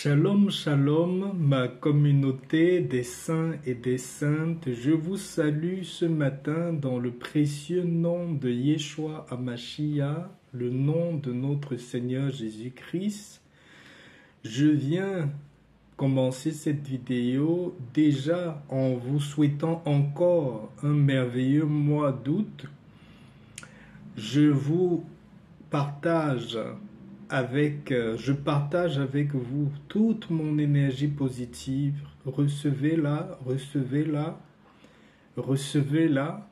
Shalom, shalom, ma communauté des saints et des saintes, je vous salue ce matin dans le précieux nom de Yeshua HaMashiach, le nom de notre Seigneur Jésus-Christ. Je viens commencer cette vidéo déjà en vous souhaitant encore un merveilleux mois d'août. Je partage avec vous toute mon énergie positive. Recevez-la, recevez-la, recevez-la.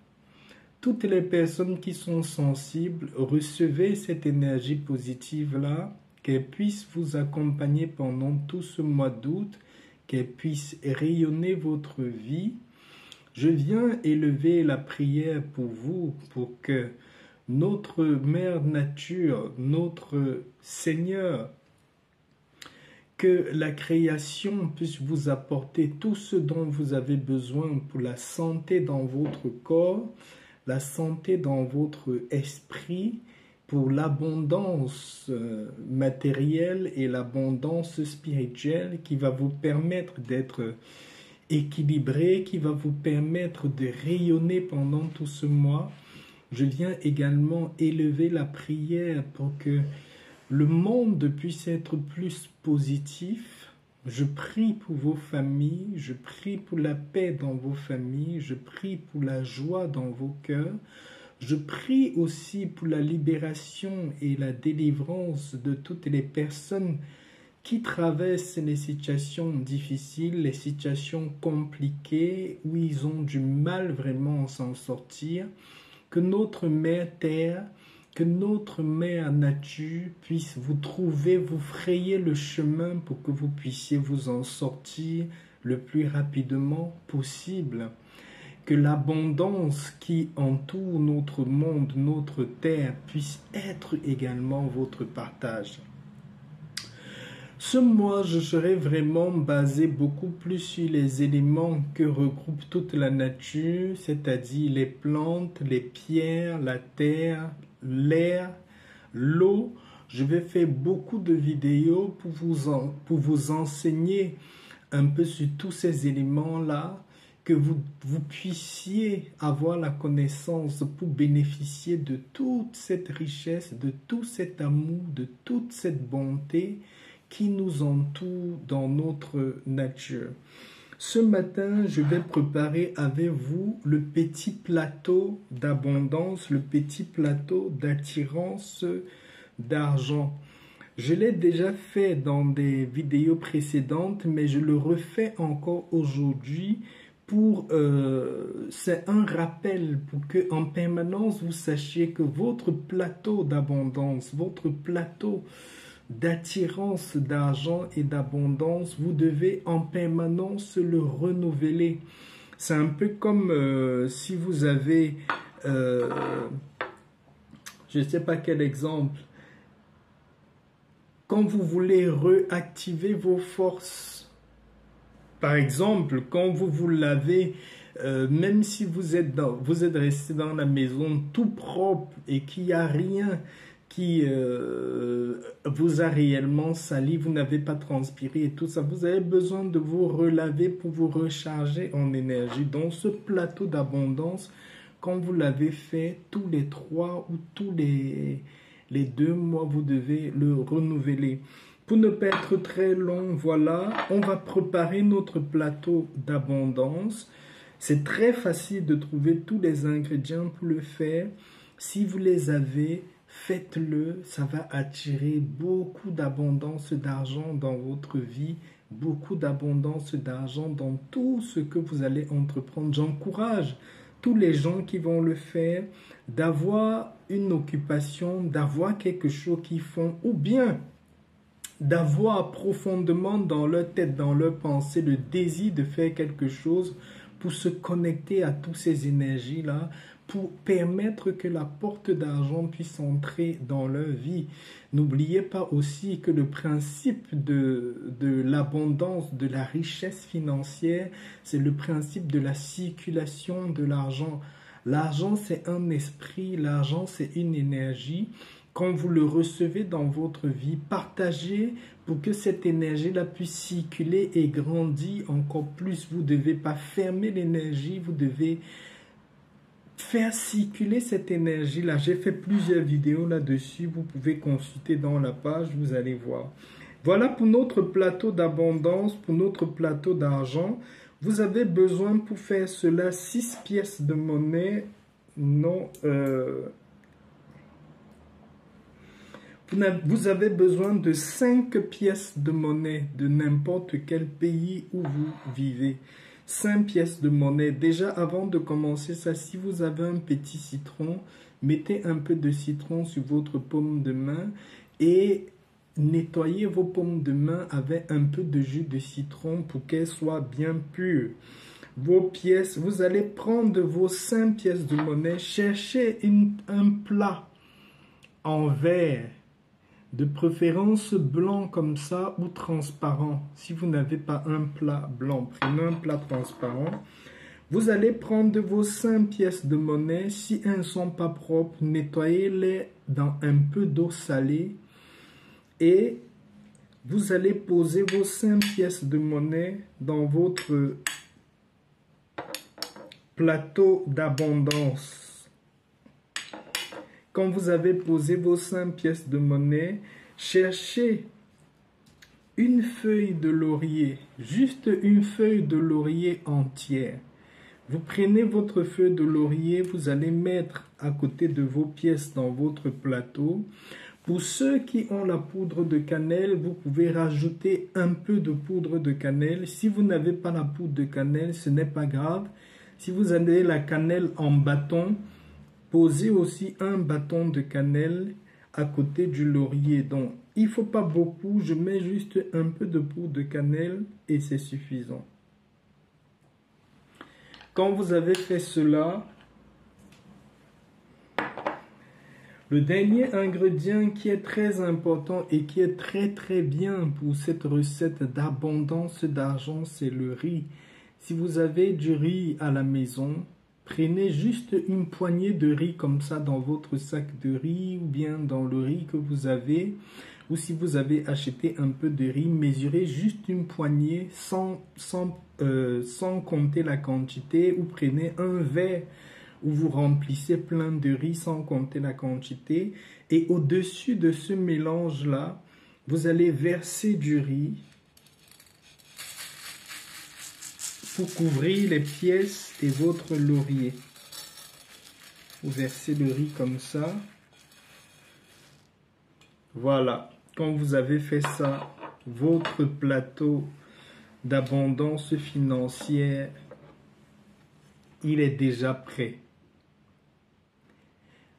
Toutes les personnes qui sont sensibles, recevez cette énergie positive-là, qu'elle puisse vous accompagner pendant tout ce mois d'août, qu'elle puisse rayonner votre vie. Je viens élever la prière pour vous, pour que notre Mère Nature, notre Seigneur, que la création puisse vous apporter tout ce dont vous avez besoin pour la santé dans votre corps, la santé dans votre esprit, pour l'abondance matérielle et l'abondance spirituelle qui va vous permettre d'être équilibré, qui va vous permettre de rayonner pendant tout ce mois. Je viens également élever la prière pour que le monde puisse être plus positif. Je prie pour vos familles, je prie pour la paix dans vos familles, je prie pour la joie dans vos cœurs. Je prie aussi pour la libération et la délivrance de toutes les personnes qui traversent les situations difficiles, les situations compliquées, où ils ont du mal vraiment à s'en sortir. Que notre Mère Terre, que notre Mère Nature puisse vous trouver, vous frayer le chemin pour que vous puissiez vous en sortir le plus rapidement possible. Que l'abondance qui entoure notre monde, notre terre, puisse être également votre partage. Ce mois, je serai vraiment basé beaucoup plus sur les éléments que regroupe toute la nature, c'est-à-dire les plantes, les pierres, la terre, l'air, l'eau. Je vais faire beaucoup de vidéos pour vous enseigner un peu sur tous ces éléments-là, que vous puissiez avoir la connaissance pour bénéficier de toute cette richesse, de tout cet amour, de toute cette bonté qui nous entoure dans notre nature. Ce matin, je vais préparer avec vous le petit plateau d'abondance, le petit plateau d'attirance d'argent. Je l'ai déjà fait dans des vidéos précédentes, mais je le refais encore aujourd'hui pour c'est un rappel pour que en permanence vous sachiez que votre plateau d'abondance, votre plateau d'attirance d'argent et d'abondance, vous devez en permanence le renouveler. C'est un peu comme si vous avez, je ne sais pas quel exemple, quand vous voulez réactiver vos forces, par exemple, quand vous vous lavez, même si vous êtes resté dans la maison tout propre et qu'il n'y a rien qui vous a réellement sali, vous n'avez pas transpiré et tout ça, vous avez besoin de vous relaver pour vous recharger en énergie. Donc ce plateau d'abondance, quand vous l'avez fait tous les 3 ou tous les 2 mois, vous devez le renouveler. Pour ne pas être très long, voilà, on va préparer notre plateau d'abondance. C'est très facile de trouver tous les ingrédients pour le faire. Si vous les avez, faites-le, ça va attirer beaucoup d'abondance d'argent dans votre vie, beaucoup d'abondance d'argent dans tout ce que vous allez entreprendre. J'encourage tous les gens qui vont le faire d'avoir une occupation, d'avoir quelque chose qu'ils font, ou bien d'avoir profondément dans leur tête, dans leur pensée, le désir de faire quelque chose pour se connecter à toutes ces énergies-là, pour permettre que la porte d'argent puisse entrer dans leur vie. N'oubliez pas aussi que le principe de l'abondance, de la richesse financière, c'est le principe de la circulation de l'argent. L'argent, c'est un esprit, l'argent, c'est une énergie. quand vous le recevez dans votre vie, partagez pour que cette énergie-là puisse circuler et grandir encore plus. Vous ne devez pas fermer l'énergie, vous devez faire circuler cette énergie-là. J'ai fait plusieurs vidéos là-dessus, vous pouvez consulter dans la page, vous allez voir. Voilà pour notre plateau d'abondance, pour notre plateau d'argent. Vous avez besoin pour faire cela 6 pièces de monnaie. Non, vous avez besoin de 5 pièces de monnaie de n'importe quel pays où vous vivez. 5 pièces de monnaie. Déjà, avant de commencer ça, si vous avez un petit citron, mettez un peu de citron sur votre paume de main et nettoyez vos paumes de main avec un peu de jus de citron pour qu'elles soient bien pures. Vos pièces, vous allez prendre vos 5 pièces de monnaie, cherchez un plat en verre, de préférence blanc comme ça ou transparent. Si vous n'avez pas un plat blanc, prenez un plat transparent. Vous allez prendre vos 5 pièces de monnaie. Si elles ne sont pas propres, nettoyez-les dans un peu d'eau salée. Et vous allez poser vos 5 pièces de monnaie dans votre plateau d'abondance. Quand vous avez posé vos 5 pièces de monnaie, cherchez une feuille de laurier, juste une feuille de laurier entière. Vous prenez votre feuille de laurier, vous allez mettre à côté de vos pièces dans votre plateau. Pour ceux qui ont la poudre de cannelle, vous pouvez rajouter un peu de poudre de cannelle. Si vous n'avez pas la poudre de cannelle, ce n'est pas grave. Si vous avez la cannelle en bâton, posez aussi un bâton de cannelle à côté du laurier. Donc, il ne faut pas beaucoup. Je mets juste un peu de poudre de cannelle et c'est suffisant. Quand vous avez fait cela, le dernier ingrédient qui est très important et qui est très bien pour cette recette d'abondance d'argent, c'est le riz. Si vous avez du riz à la maison, prenez juste une poignée de riz comme ça dans votre sac de riz ou bien dans le riz que vous avez. Ou si vous avez acheté un peu de riz, mesurez juste une poignée sans compter la quantité. Ou prenez un verre où vous remplissez plein de riz sans compter la quantité. Et au-dessus de ce mélange-là, vous allez verser du riz pour couvrir les pièces et votre laurier. Vous versez le riz comme ça. Voilà. Quand vous avez fait ça, votre plateau d'abondance financière, il est déjà prêt.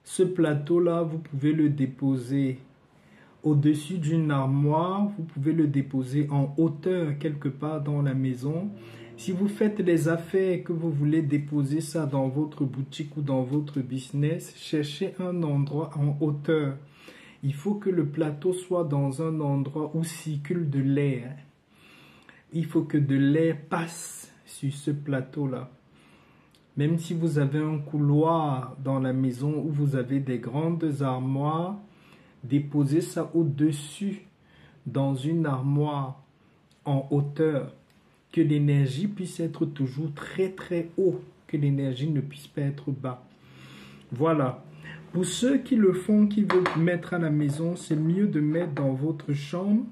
Ce plateau-là, vous pouvez le déposer au-dessus d'une armoire. Vous pouvez le déposer en hauteur quelque part dans la maison. Si vous faites des affaires et que vous voulez déposer ça dans votre boutique ou dans votre business, cherchez un endroit en hauteur. Il faut que le plateau soit dans un endroit où circule de l'air. Il faut que de l'air passe sur ce plateau-là. Même si vous avez un couloir dans la maison où vous avez des grandes armoires, déposez ça au-dessus dans une armoire en hauteur. Que l'énergie puisse être toujours très haut, que l'énergie ne puisse pas être bas. Voilà. Pour ceux qui le font, qui veulent mettre à la maison, c'est mieux de mettre dans votre chambre,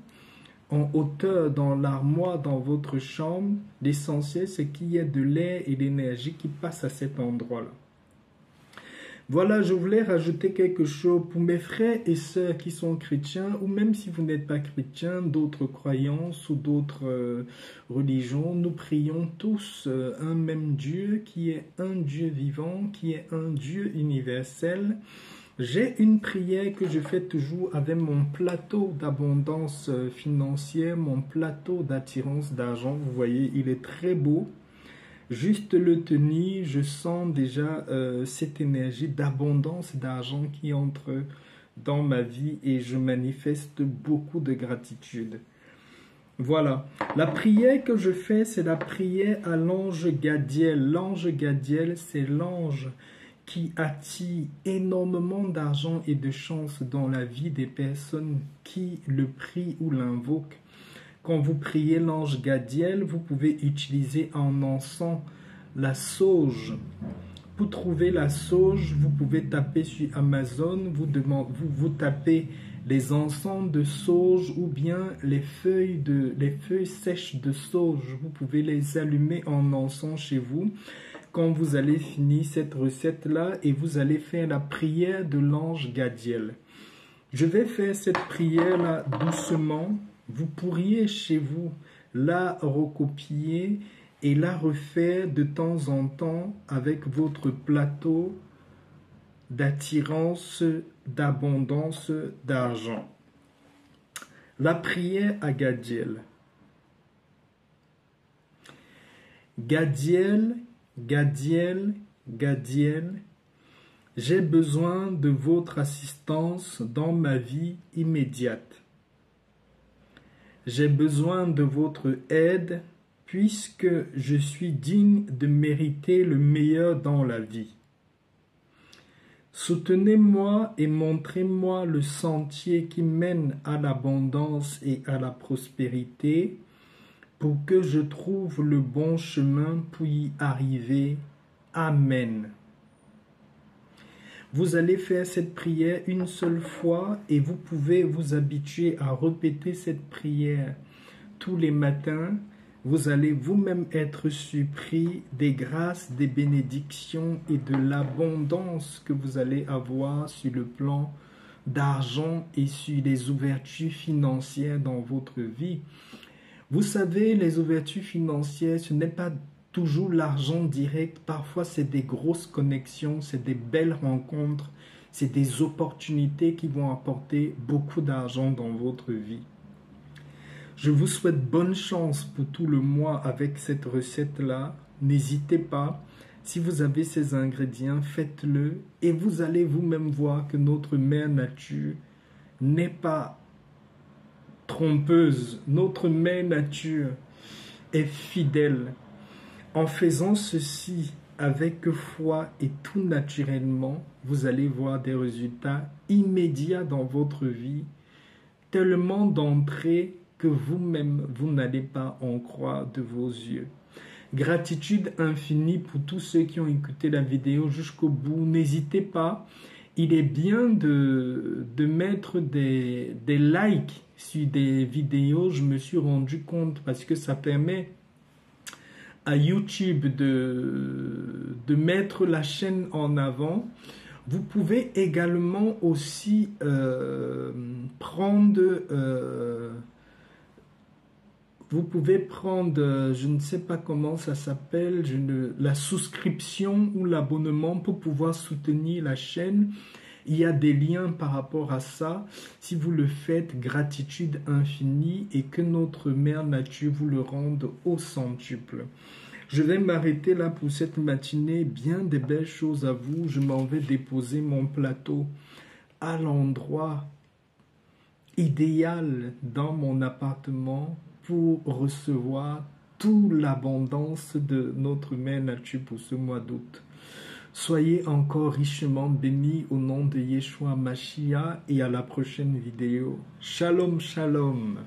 en hauteur, dans l'armoire, dans votre chambre. L'essentiel, c'est qu'il y ait de l'air et l'énergie qui passe à cet endroit-là. Voilà, je voulais rajouter quelque chose pour mes frères et sœurs qui sont chrétiens, ou même si vous n'êtes pas chrétien, d'autres croyances ou d'autres religions. Nous prions tous un même Dieu qui est un Dieu vivant, qui est un Dieu universel. J'ai une prière que je fais toujours avec mon plateau d'abondance financière, mon plateau d'attirance d'argent. Vous voyez, il est très beau. Juste le tenir, je sens déjà cette énergie d'abondance d'argent qui entre dans ma vie et je manifeste beaucoup de gratitude. Voilà. La prière que je fais, c'est la prière à l'ange Gadiel. L'ange Gadiel, c'est l'ange qui attire énormément d'argent et de chance dans la vie des personnes qui le prient ou l'invoquent. Quand vous priez l'ange Gadiel, vous pouvez utiliser en encens la sauge. Pour trouver la sauge, vous pouvez taper sur Amazon, vous tapez les encens de sauge ou bien les feuilles sèches de sauge. Vous pouvez les allumer en encens chez vous quand vous allez finir cette recette-là et vous allez faire la prière de l'ange Gadiel. Je vais faire cette prière-là doucement. Vous pourriez chez vous la recopier et la refaire de temps en temps avec votre plateau d'attirance, d'abondance, d'argent. La prière à Gadiel. Gadiel, Gadiel, Gadiel, j'ai besoin de votre assistance dans ma vie immédiate. J'ai besoin de votre aide puisque je suis digne de mériter le meilleur dans la vie. Soutenez-moi et montrez-moi le sentier qui mène à l'abondance et à la prospérité pour que je trouve le bon chemin pour y arriver. Amen. Vous allez faire cette prière une seule fois et vous pouvez vous habituer à répéter cette prière tous les matins. Vous allez vous-même être surpris des grâces, des bénédictions et de l'abondance que vous allez avoir sur le plan d'argent et sur les ouvertures financières dans votre vie. Vous savez, les ouvertures financières, ce n'est pas toujours l'argent direct. Parfois, c'est des grosses connexions, c'est des belles rencontres, c'est des opportunités qui vont apporter beaucoup d'argent dans votre vie. Je vous souhaite bonne chance pour tout le mois avec cette recette-là. N'hésitez pas, si vous avez ces ingrédients, faites-le et vous allez vous-même voir que notre mère nature n'est pas trompeuse. Notre mère nature est fidèle. En faisant ceci avec foi et tout naturellement, vous allez voir des résultats immédiats dans votre vie, tellement d'entrées que vous-même, vous n'allez pas en croire de vos yeux. Gratitude infinie pour tous ceux qui ont écouté la vidéo jusqu'au bout. N'hésitez pas, il est bien de mettre des likes sur des vidéos. Je me suis rendu compte parce que ça permet à YouTube de mettre la chaîne en avant. Vous pouvez également aussi vous pouvez prendre, je ne sais pas comment ça s'appelle, la souscription ou l'abonnement pour pouvoir soutenir la chaîne. Il y a des liens par rapport à ça. Si vous le faites, gratitude infinie et que notre mère nature vous le rende au centuple. Je vais m'arrêter là pour cette matinée. Bien des belles choses à vous. Je m'en vais déposer mon plateau à l'endroit idéal dans mon appartement pour recevoir toute l'abondance de notre mère nature pour ce mois d'août. Soyez encore richement bénis au nom de Yeshua Mashiach et à la prochaine vidéo. Shalom, shalom.